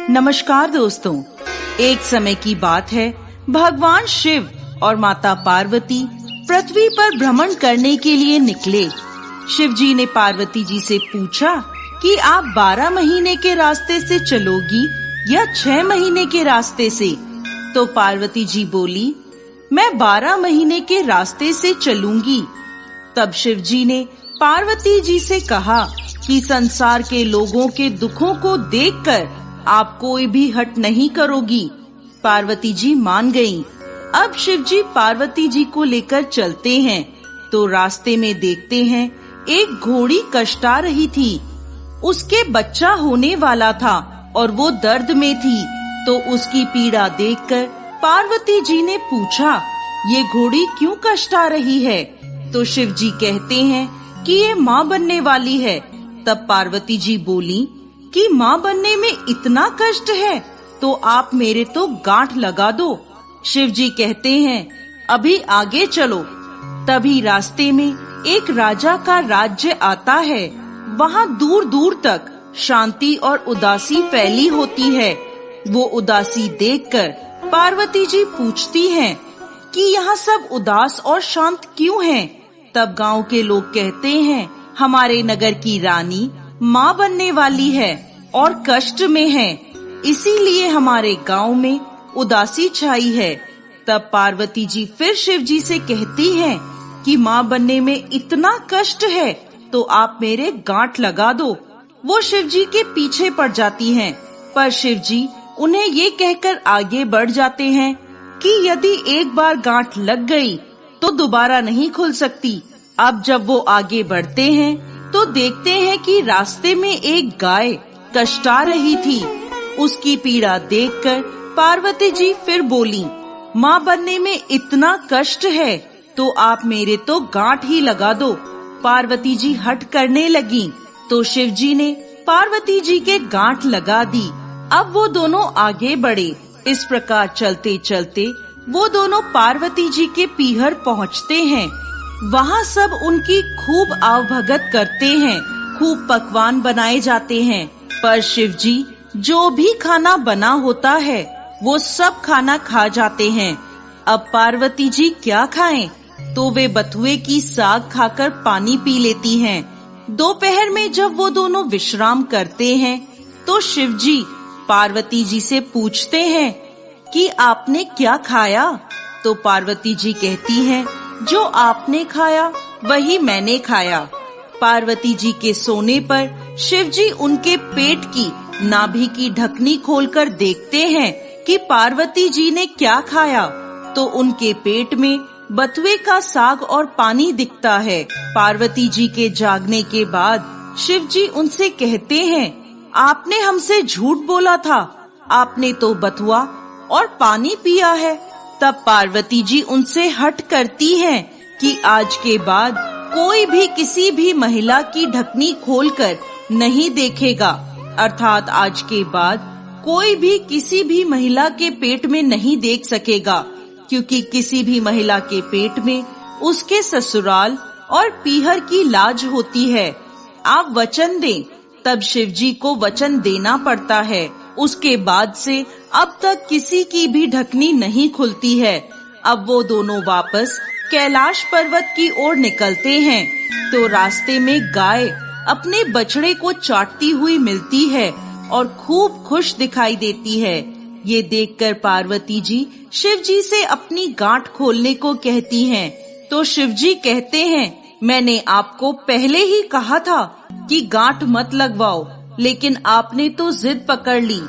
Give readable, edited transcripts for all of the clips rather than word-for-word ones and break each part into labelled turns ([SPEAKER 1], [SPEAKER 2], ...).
[SPEAKER 1] नमस्कार दोस्तों, एक समय की बात है। भगवान शिव और माता पार्वती पृथ्वी पर भ्रमण करने के लिए निकले। शिव जी ने पार्वती जी से पूछा कि आप 12 महीने के रास्ते से चलोगी या 6 महीने के रास्ते से? तो पार्वती जी बोली, मैं 12 महीने के रास्ते से चलूंगी। तब शिव जी ने पार्वती जी से कहा कि संसार के लोगों के दुखों को देखकर आप कोई भी हट नहीं करोगी। पार्वती जी मान गईं। अब शिव जी पार्वती जी को लेकर चलते हैं तो रास्ते में देखते हैं एक घोड़ी कष्टा रही थी। उसके बच्चा होने वाला था और वो दर्द में थी। तो उसकी पीड़ा देखकर पार्वती जी ने पूछा, ये घोड़ी क्यों कष्टा रही है? तो शिव जी कहते हैं कि ये माँ बनने वाली है। तब पार्वती जी बोली कि माँ बनने में इतना कष्ट है तो आप मेरे तो गांठ लगा दो। शिव जी कहते हैं, अभी आगे चलो। तभी रास्ते में एक राजा का राज्य आता है। वहाँ दूर दूर तक शांति और उदासी फैली होती है। वो उदासी देखकर पार्वती जी पूछती हैं कि यहाँ सब उदास और शांत क्यों हैं? तब गांव के लोग कहते हैं, हमारे नगर की रानी माँ बनने वाली है और कष्ट में है, इसीलिए हमारे गांव में उदासी छाई है। तब पार्वती जी फिर शिव जी से कहती हैं कि माँ बनने में इतना कष्ट है तो आप मेरे गांठ लगा दो। वो शिव जी के पीछे पड़ जाती हैं, पर शिव जी उन्हें ये कहकर आगे बढ़ जाते हैं कि यदि एक बार गांठ लग गई तो दोबारा नहीं खुल सकती। अब जब वो आगे बढ़ते हैं तो देखते हैं कि रास्ते में एक गाय कष्टा रही थी। उसकी पीड़ा देखकर पार्वती जी फिर बोली, माँ बनने में इतना कष्ट है तो आप मेरे तो गांठ ही लगा दो। पार्वती जी हट करने लगी तो शिव जी ने पार्वती जी के गांठ लगा दी। अब वो दोनों आगे बढ़े। इस प्रकार चलते चलते वो दोनों पार्वती जी के पीहर पहुँचते हैं। वहाँ सब उनकी खूब आवभगत करते हैं, खूब पकवान बनाए जाते हैं। पर शिव जी जो भी खाना बना होता है वो सब खाना खा जाते हैं। अब पार्वती जी क्या खाएं? तो वे बथुए की साग खाकर पानी पी लेती हैं। दोपहर में जब वो दोनों विश्राम करते हैं तो शिव जी पार्वती जी से पूछते हैं कि आपने क्या खाया? तो पार्वती जी कहती हैं, जो आपने खाया वही मैंने खाया। पार्वती जी के सोने पर शिव जी उनके पेट की नाभि की ढकनी खोलकर देखते हैं कि पार्वती जी ने क्या खाया। तो उनके पेट में बथुए का साग और पानी दिखता है। पार्वती जी के जागने के बाद शिव जी उनसे कहते हैं, आपने हमसे झूठ बोला था, आपने तो बथुआ और पानी पिया है। तब पार्वती जी उनसे हठ करती हैं कि आज के बाद कोई भी किसी भी महिला की ढकनी खोलकर नहीं देखेगा। अर्थात आज के बाद कोई भी किसी भी महिला के पेट में नहीं देख सकेगा, क्योंकि किसी भी महिला के पेट में उसके ससुराल और पीहर की लाज होती है। आप वचन दें। तब शिव जी को वचन देना पड़ता है। उसके बाद से अब तक किसी की भी ढकनी नहीं खुलती है। अब वो दोनों वापस कैलाश पर्वत की ओर निकलते हैं तो रास्ते में गाय अपने बछड़े को चाटती हुई मिलती है और खूब खुश दिखाई देती है। ये देखकर पार्वती जी शिव जी से अपनी गांठ खोलने को कहती हैं। तो शिव जी कहते हैं, मैंने आपको पहले ही कहा था कि गांठ मत लगवाओ, लेकिन आपने तो जिद पकड़ ली।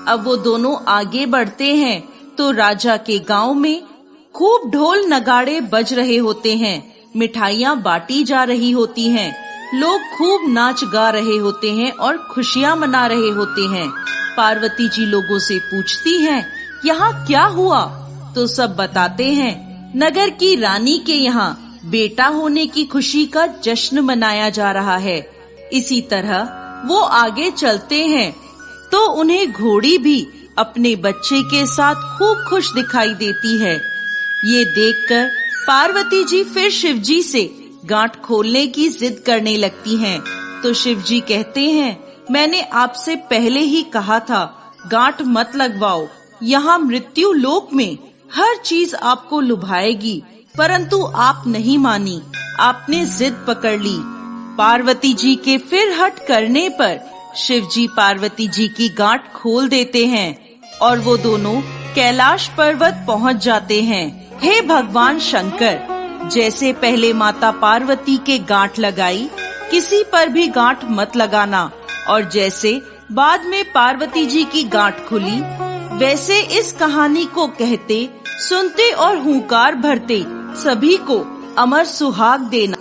[SPEAKER 1] अब वो दोनों आगे बढ़ते हैं तो राजा के गांव में खूब ढोल नगाड़े बज रहे होते हैं, मिठाइयाँ बांटी जा रही होती हैं, लोग खूब नाच गा रहे होते हैं और खुशियाँ मना रहे होते हैं। पार्वती जी लोगों से पूछती हैं, यहाँ क्या हुआ? तो सब बताते हैं, नगर की रानी के यहाँ बेटा होने की खुशी का जश्न मनाया जा रहा है। इसी तरह वो आगे चलते हैं तो उन्हें घोड़ी भी अपने बच्चे के साथ खूब खुश दिखाई देती है। ये देखकर पार्वती जी फिर शिव जी से गांठ खोलने की जिद करने लगती हैं। तो शिव जी कहते हैं, मैंने आपसे पहले ही कहा था गांठ मत लगवाओ। यहाँ मृत्यु लोक में हर चीज आपको लुभाएगी, परंतु आप नहीं मानी, आपने जिद पकड़ ली। पार्वती जी के फिर हट करने पर शिव जी पार्वती जी की गांठ खोल देते हैं और वो दोनों कैलाश पर्वत पहुंच जाते हैं। हे भगवान शंकर, जैसे पहले माता पार्वती के गांठ लगाई, किसी पर भी गांठ मत लगाना, और जैसे बाद में पार्वती जी की गांठ खुली, वैसे इस कहानी को कहते, सुनते और हुंकार भरते सभी को अमर सुहाग देना।